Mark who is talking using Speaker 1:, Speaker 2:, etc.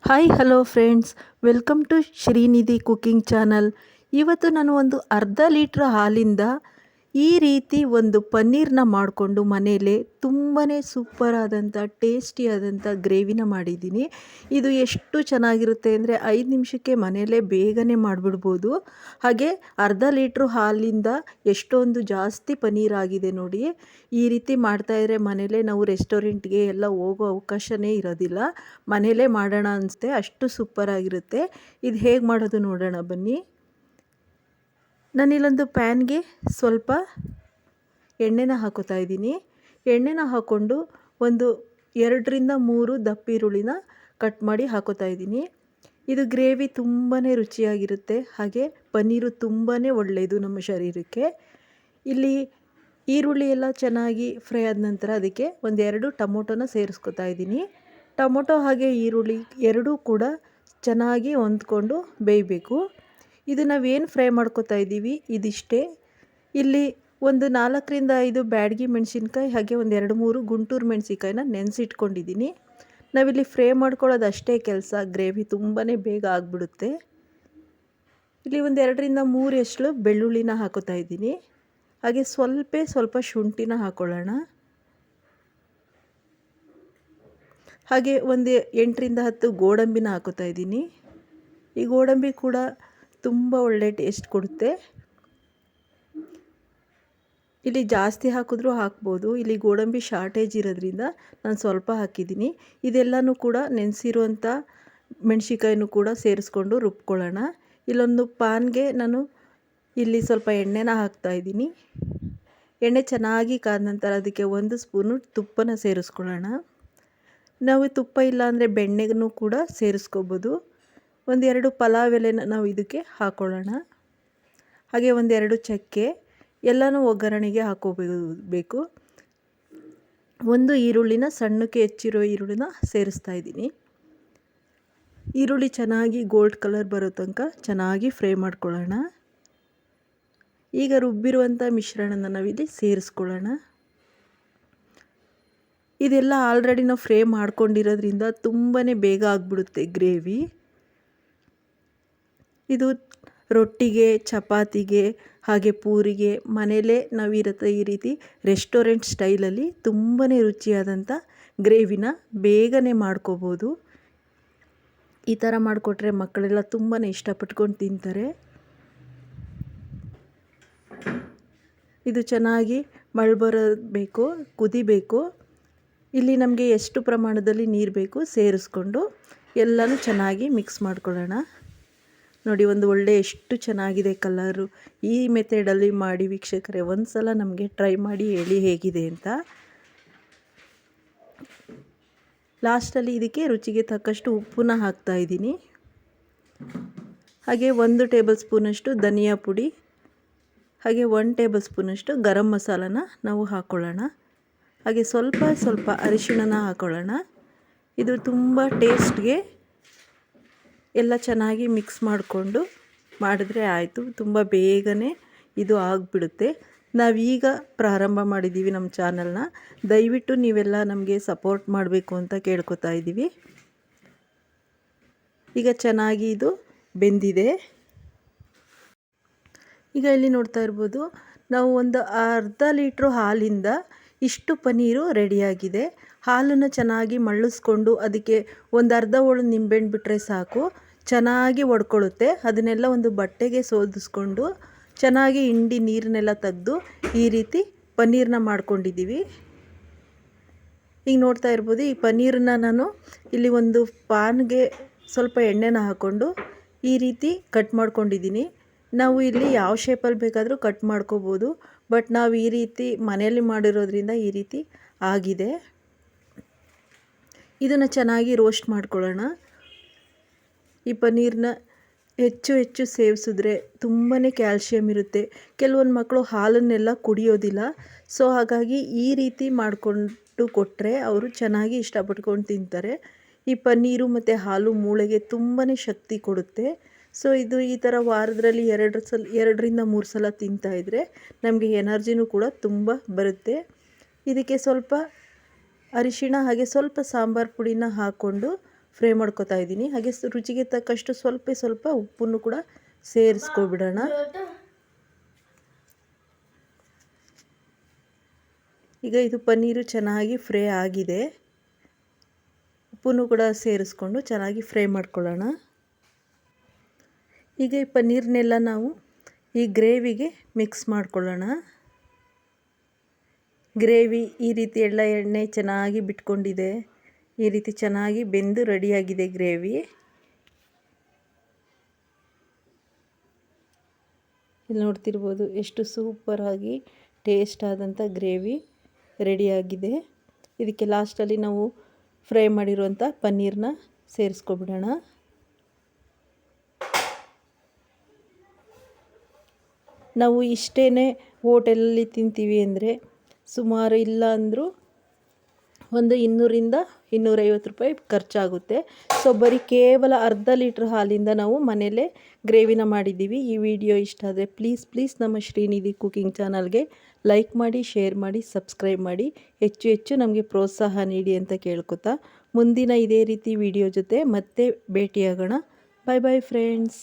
Speaker 1: Hi hello friends, welcome to Shrinidhi cooking channel. ಇವತ್ತು ನಾನು ಒಂದು ಅರ್ಧ ಲೀಟ್ರ್ ಹಾಲಿಂದ ಈ ರೀತಿ ಒಂದು ಪನ್ನೀರ್ನ ಮಾಡಿಕೊಂಡು ಮನೆಯಲ್ಲೇ ತುಂಬಾ ಸೂಪರಾದಂಥ ಟೇಸ್ಟಿಯಾದಂಥ ಗ್ರೇವಿನ ಮಾಡಿದ್ದೀನಿ. ಇದು ಎಷ್ಟು ಚೆನ್ನಾಗಿರುತ್ತೆ ಅಂದರೆ 5 ನಿಮಿಷಕ್ಕೆ ಮನೆಯಲ್ಲೇ ಬೇಗನೆ ಮಾಡಿಬಿಡ್ಬೋದು. ಹಾಗೆ ಅರ್ಧ ಲೀಟ್ರ್ ಹಾಲಿಂದ ಎಷ್ಟೊಂದು ಜಾಸ್ತಿ ಪನ್ನೀರ್ ಆಗಿದೆ ನೋಡಿ. ಈ ರೀತಿ ಮಾಡ್ತಾಯಿದ್ರೆ ಮನೆಯಲ್ಲೇ ನಾವು ರೆಸ್ಟೋರೆಂಟ್ಗೆ ಎಲ್ಲ ಹೋಗೋ ಅವಕಾಶವೇ ಇರೋದಿಲ್ಲ. ಮನೆಯಲ್ಲೇ ಮಾಡೋಣ ಅನಿಸುತ್ತೆ, ಅಷ್ಟು ಸೂಪರಾಗಿರುತ್ತೆ. ಇದು ಹೇಗೆ ಮಾಡೋದು ನೋಡೋಣ ಬನ್ನಿ. ನಾನಿಲ್ಲೊಂದು ಪ್ಯಾನ್ಗೆ ಸ್ವಲ್ಪ ಎಣ್ಣೆನ ಹಾಕೋತಾ ಇದ್ದೀನಿ. ಎಣ್ಣೆನ ಹಾಕ್ಕೊಂಡು ಒಂದು 2ರಿಂದ 3 ದಪ್ಪ ಈರುಳ್ಳಿನ ಕಟ್ ಮಾಡಿ ಹಾಕೋತಾ ಇದ್ದೀನಿ. ಇದು ಗ್ರೇವಿ ತುಂಬಾ ರುಚಿಯಾಗಿರುತ್ತೆ. ಹಾಗೆ ಪನ್ನೀರು ತುಂಬಾ ಒಳ್ಳೆಯದು ನಮ್ಮ ಶರೀರಕ್ಕೆ. ಇಲ್ಲಿ ಈರುಳ್ಳಿ ಎಲ್ಲ ಚೆನ್ನಾಗಿ ಫ್ರೈ ಆದ ನಂತರ ಅದಕ್ಕೆ 2 ಟೊಮೊಟೊನ ಸೇರಿಸ್ಕೊತಾ ಇದ್ದೀನಿ. ಟೊಮೊಟೊ ಹಾಗೆ ಈರುಳ್ಳಿ ಎರಡೂ ಕೂಡ ಚೆನ್ನಾಗಿ ಹೊಂದ್ಕೊಂಡು ಬೇಯಬೇಕು. ಇದು ನಾವೇನು ಫ್ರೈ ಮಾಡ್ಕೊತಾ ಇದ್ದೀವಿ ಇದಿಷ್ಟೇ. ಇಲ್ಲಿ ಒಂದು 4ರಿಂದ 5 ಬ್ಯಾಡಗಿ ಮೆಣಸಿನ್ಕಾಯಿ ಹಾಗೆ 2-3 ಗುಂಟೂರು ಮೆಣಸಿನ್ಕಾಯಿನ ನೆನೆಸಿಟ್ಕೊಂಡಿದ್ದೀನಿ. ನಾವಿಲ್ಲಿ ಫ್ರೈ ಮಾಡ್ಕೊಳ್ಳೋದು ಅಷ್ಟೇ ಕೆಲಸ. ಗ್ರೇವಿ ತುಂಬಾ ಬೇಗ ಆಗಿಬಿಡುತ್ತೆ. ಇಲ್ಲಿ 2ರಿಂದ 3 ಎಸಳು ಬೆಳ್ಳುಳ್ಳಿನ ಹಾಕೋತಾ ಇದ್ದೀನಿ. ಹಾಗೆ ಸ್ವಲ್ಪ ಶುಂಠಿನ ಹಾಕ್ಕೊಳ್ಳೋಣ. ಹಾಗೆ 8ರಿಂದ 10 ಗೋಡಂಬಿನ ಹಾಕೋತಾ ಇದ್ದೀನಿ. ಈ ಗೋಡಂಬಿ ಕೂಡ ತುಂಬ ಒಳ್ಳೆ ಟೇಸ್ಟ್ ಕೊಡುತ್ತೆ. ಇಲ್ಲಿ ಜಾಸ್ತಿ ಹಾಕಿದ್ರೂ ಹಾಕ್ಬೋದು. ಇಲ್ಲಿ ಗೋಡಂಬಿ ಶಾರ್ಟೇಜ್ ಇರೋದ್ರಿಂದ ನಾನು ಸ್ವಲ್ಪ ಹಾಕಿದ್ದೀನಿ. ಇದೆಲ್ಲನೂ ಕೂಡ ನೆನೆಸಿರುವಂಥ ಮೆಣಸಿನ್ಕಾಯಿನೂ ಕೂಡ ಸೇರಿಸ್ಕೊಂಡು ರುಬ್ಕೊಳ್ಳೋಣ. ಇಲ್ಲೊಂದು ಪಾನ್ಗೆ ನಾನು ಇಲ್ಲಿ ಸ್ವಲ್ಪ ಎಣ್ಣೆನ ಹಾಕ್ತಾಯಿದ್ದೀನಿ. ಎಣ್ಣೆ ಚೆನ್ನಾಗಿ ಕಾದ ನಂತರ ಅದಕ್ಕೆ 1 ಸ್ಪೂನು ತುಪ್ಪನ ಸೇರಿಸ್ಕೊಳ್ಳೋಣ. ನಾವು ತುಪ್ಪ ಇಲ್ಲ ಅಂದರೆ ಬೆಣ್ಣೆಗೂ ಕೂಡ ಸೇರಿಸ್ಕೋಬೋದು. 2 ಪಲಾವ್ ಎಲೆನ ನಾವು ಇದಕ್ಕೆ ಹಾಕ್ಕೊಳ್ಳೋಣ. ಹಾಗೆ 2 ಚಕ್ಕೆ ಎಲ್ಲನೂ ಒಗ್ಗರಣೆಗೆ ಹಾಕೋಬೇಕು. 1 ಈರುಳ್ಳಿನ ಸಣ್ಣಕ್ಕೆ ಹೆಚ್ಚಿರೋ ಈರುಳ್ಳಿನ ಸೇರಿಸ್ತಾ ಇದ್ದೀನಿ. ಈರುಳ್ಳಿ ಚೆನ್ನಾಗಿ ಗೋಲ್ಡ್ ಕಲರ್ ಬರೋ ತನಕ ಚೆನ್ನಾಗಿ ಫ್ರೈ ಮಾಡ್ಕೊಳ್ಳೋಣ. ಈಗ ರುಬ್ಬಿರುವಂಥ ಮಿಶ್ರಣನ ನಾವಿಲ್ಲಿ ಸೇರಿಸ್ಕೊಳ್ಳೋಣ. ಇದೆಲ್ಲ ಆಲ್ರೆಡಿ ನಾವು ಫ್ರೈ ಮಾಡ್ಕೊಂಡಿರೋದ್ರಿಂದ ತುಂಬಾ ಬೇಗ ಆಗಿಬಿಡುತ್ತೆ ಗ್ರೇವಿ. ಇದು ರೊಟ್ಟಿಗೆ, ಚಪಾತಿಗೆ ಹಾಗೆ ಪೂರಿಗೆ ಮನೆಯಲ್ಲೇ ನಾವು ಈ ರೀತಿ ರೆಸ್ಟೋರೆಂಟ್ ಸ್ಟೈಲಲ್ಲಿ ತುಂಬಾ ರುಚಿಯಾದಂಥ ಗ್ರೇವಿನ ಬೇಗನೆ ಮಾಡ್ಕೋಬೋದು. ಈ ಥರ ಮಾಡಿಕೊಟ್ರೆ ಮಕ್ಕಳೆಲ್ಲ ತುಂಬಾ ಇಷ್ಟಪಟ್ಕೊಂಡು ತಿಂತಾರೆ. ಇದು ಚೆನ್ನಾಗಿ ಬರಬೇಕು, ಕುದಿಬೇಕು. ಇಲ್ಲಿ ನಮಗೆ ಎಷ್ಟು ಪ್ರಮಾಣದಲ್ಲಿ ನೀರು ಬೇಕು ಸೇರಿಸ್ಕೊಂಡು ಎಲ್ಲನೂ ಚೆನ್ನಾಗಿ ಮಿಕ್ಸ್ ಮಾಡ್ಕೊಳ್ಳೋಣ. ನೋಡಿ, ಒಂದು ಒಳ್ಳೆ ಎಷ್ಟು ಚೆನ್ನಾಗಿದೆ ಕಲರು. ಈ ಮೆಥಡಲ್ಲಿ ಮಾಡಿ ವೀಕ್ಷಕರೇ, ಒಂದು ಸಲ ನಮಗೆ ಟ್ರೈ ಮಾಡಿ ಹೇಳಿ ಹೇಗಿದೆ ಅಂತ. ಲಾಸ್ಟಲ್ಲಿ ಇದಕ್ಕೆ ರುಚಿಗೆ ತಕ್ಕಷ್ಟು ಉಪ್ಪನ್ನ ಹಾಕ್ತಾಯಿದ್ದೀನಿ. ಹಾಗೆ 1 ಟೇಬಲ್ ಸ್ಪೂನಷ್ಟು ಧನಿಯಾ ಪುಡಿ ಹಾಗೆ 1 ಟೇಬಲ್ ಸ್ಪೂನಷ್ಟು ಗರಂ ಮಸಾಲನ ನಾವು ಹಾಕ್ಕೊಳ್ಳೋಣ. ಹಾಗೆ ಸ್ವಲ್ಪ ಅರಿಶಿಣನ ಹಾಕ್ಕೊಳ್ಳೋಣ. ಇದು ತುಂಬ ಟೇಸ್ಟ್ಗೆ ಎಲ್ಲ ಚೆನ್ನಾಗಿ ಮಿಕ್ಸ್ ಮಾಡಿಕೊಂಡು ಮಾಡಿದ್ರೆ ಆಯಿತು. ತುಂಬ ಬೇಗನೆ ಇದು ಆಗಿಬಿಡುತ್ತೆ. ನಾವೀಗ ಪ್ರಾರಂಭ ಮಾಡಿದ್ದೀವಿ ನಮ್ಮ ಚಾನಲ್ನ. ದಯವಿಟ್ಟು ನೀವೆಲ್ಲ ನಮಗೆ ಸಪೋರ್ಟ್ ಮಾಡಬೇಕು ಅಂತ ಕೇಳ್ಕೊತಾ ಇದ್ದೀವಿ. ಈಗ ಚೆನ್ನಾಗಿ ಇದು ಬೆಂದಿದೆ. ಈಗ ಇಲ್ಲಿ ನೋಡ್ತಾ ಇರ್ಬೋದು, ನಾವು ಒಂದು ಅರ್ಧ ಲೀಟ್ರ್ ಹಾಲಿಂದ ಇಷ್ಟು ಪನ್ನೀರು ರೆಡಿಯಾಗಿದೆ. ಹಾಲನ್ನು ಚೆನ್ನಾಗಿ ಮಳ್ಳಿಸ್ಕೊಂಡು ಅದಕ್ಕೆ ಅರ್ಧ ಹೋಳು ನಿಂಬೆಹಣ್ಣು ಬಿಟ್ಟರೆ ಸಾಕು, ಚೆನ್ನಾಗಿ ಒಡ್ಕೊಳ್ಳುತ್ತೆ. ಅದನ್ನೆಲ್ಲ ಒಂದು ಬಟ್ಟೆಗೆ ಸೋದಿಸ್ಕೊಂಡು ಚೆನ್ನಾಗಿ ಹಿಂಡಿ ನೀರನ್ನೆಲ್ಲ ತೆಗೆದು ಈ ರೀತಿ ಪನ್ನೀರನ್ನ ಮಾಡ್ಕೊಂಡಿದ್ದೀವಿ. ಈಗ ನೋಡ್ತಾ ಇರ್ಬೋದು, ಈ ಪನ್ನೀರನ್ನ ನಾನು ಇಲ್ಲಿ ಒಂದು ಪಾನ್ಗೆ ಸ್ವಲ್ಪ ಎಣ್ಣೆನ ಹಾಕ್ಕೊಂಡು ಈ ರೀತಿ ಕಟ್ ಮಾಡ್ಕೊಂಡಿದ್ದೀನಿ. ನಾವು ಇಲ್ಲಿ ಯಾವ ಶೇಪಲ್ಲಿ ಬೇಕಾದರೂ ಕಟ್ ಮಾಡ್ಕೋಬೋದು. ಬಟ್ ನಾವು ಈ ರೀತಿ ಮನೆಯಲ್ಲಿ ಮಾಡಿರೋದ್ರಿಂದ ಈ ರೀತಿ ಆಗಿದೆ. ಇದನ್ನು ಚೆನ್ನಾಗಿ ರೋಸ್ಟ್ ಮಾಡ್ಕೊಳ್ಳೋಣ. ಈ ಪನ್ನೀರನ್ನ ಹೆಚ್ಚು ಸೇವಿಸಿದ್ರೆ ತುಂಬಾ ಕ್ಯಾಲ್ಶಿಯಂ ಇರುತ್ತೆ. ಕೆಲವೊಂದು ಮಕ್ಕಳು ಹಾಲನ್ನೆಲ್ಲ ಕುಡಿಯೋದಿಲ್ಲ. ಸೊ ಹಾಗಾಗಿ ಈ ರೀತಿ ಮಾಡಿಕೊಂಡು ಕೊಟ್ಟರೆ ಅವರು ಚೆನ್ನಾಗಿ ಇಷ್ಟಪಟ್ಕೊಂಡು ತಿಂತಾರೆ. ಈ ಪನ್ನೀರು ಮತ್ತು ಹಾಲು ಮೂಳೆಗೆ ತುಂಬಾ ಶಕ್ತಿ ಕೊಡುತ್ತೆ. ಸೊ ಇದು ಈ ಥರ ವಾರದಲ್ಲಿ 2ರಿಂದ 3 ಸಲ ತಿಂತಾಯಿದ್ರೆ ನಮಗೆ ಎನರ್ಜಿನೂ ಕೂಡ ತುಂಬ ಬರುತ್ತೆ. ಇದಕ್ಕೆ ಸ್ವಲ್ಪ ಅರಿಶಿಣ ಹಾಗೆ ಸ್ವಲ್ಪ ಸಾಂಬಾರು ಪುಡಿನ ಹಾಕ್ಕೊಂಡು ಫ್ರೈ ಮಾಡ್ಕೊತಾ ಇದ್ದೀನಿ. ಹಾಗೆ ರುಚಿಗೆ ತಕ್ಕಷ್ಟು ಸ್ವಲ್ಪ ಉಪ್ಪನ್ನು ಕೂಡ ಸೇರಿಸ್ಕೊಬಿಡೋಣ. ಈಗ ಇದು ಪನ್ನೀರು ಚೆನ್ನಾಗಿ ಫ್ರೈ ಆಗಿದೆ. ಉಪ್ಪನ್ನು ಕೂಡ ಸೇರಿಸ್ಕೊಂಡು ಚೆನ್ನಾಗಿ ಫ್ರೈ ಮಾಡ್ಕೊಳ್ಳೋಣ. ಈಗ ಈ ಪನ್ನೀರ್ನೆಲ್ಲ ನಾವು ಈ ಗ್ರೇವಿಗೆ ಮಿಕ್ಸ್ ಮಾಡ್ಕೊಳ್ಳೋಣ. ಗ್ರೇವಿ ಈ ರೀತಿ ಎಣ್ಣೆ ಚೆನ್ನಾಗಿ ಬಿಟ್ಕೊಂಡಿದೆ. ಈ ರೀತಿ ಚೆನ್ನಾಗಿ ಬೆಂದು ರೆಡಿಯಾಗಿದೆ ಗ್ರೇವಿ. ಇಲ್ಲಿ ನೋಡ್ತಿರ್ಬೋದು ಎಷ್ಟು ಸೂಪರಾಗಿ ಟೇಸ್ಟ್ ಆದಂಥ ಗ್ರೇವಿ ರೆಡಿಯಾಗಿದೆ. ಇದಕ್ಕೆ ಲಾಸ್ಟಲ್ಲಿ ನಾವು ಫ್ರೈ ಮಾಡಿರುವಂಥ ಪನ್ನೀರನ್ನ ಸೇರಿಸ್ಕೊಬಿಡೋಣ. ನಾವು ಇಷ್ಟೇ ಹೋಟೆಲಲ್ಲಿ ತಿಂತೀವಿ ಅಂದರೆ ಸುಮಾರು ಇಲ್ಲ ಅಂದರೂ ಒಂದು 200ರಿಂದ 250 ರೂಪಾಯಿ ಖರ್ಚಾಗುತ್ತೆ. ಸೊ ಬರೀ ಕೇವಲ ಅರ್ಧ ಲೀಟ್ರ್ ಹಾಲಿಂದ ನಾವು ಮನೆಯಲ್ಲೇ ಗ್ರೇವಿನ ಮಾಡಿದ್ದೀವಿ. ಈ ವಿಡಿಯೋ ಇಷ್ಟ ಆದರೆ ಪ್ಲೀಸ್ ನಮ್ಮ ಶ್ರೀನಿಧಿ ಕುಕಿಂಗ್ ಚಾನಲ್ಗೆ ಲೈಕ್ ಮಾಡಿ, ಶೇರ್ ಮಾಡಿ, ಸಬ್ಸ್ಕ್ರೈಬ್ ಮಾಡಿ. ಹೆಚ್ಚು ನಮಗೆ ಪ್ರೋತ್ಸಾಹ ನೀಡಿ ಅಂತ ಕೇಳ್ಕೊತಾ ಮುಂದಿನ ಇದೇ ರೀತಿ ವಿಡಿಯೋ ಜೊತೆ ಮತ್ತೆ ಭೇಟಿಯಾಗೋಣ. Bye friends.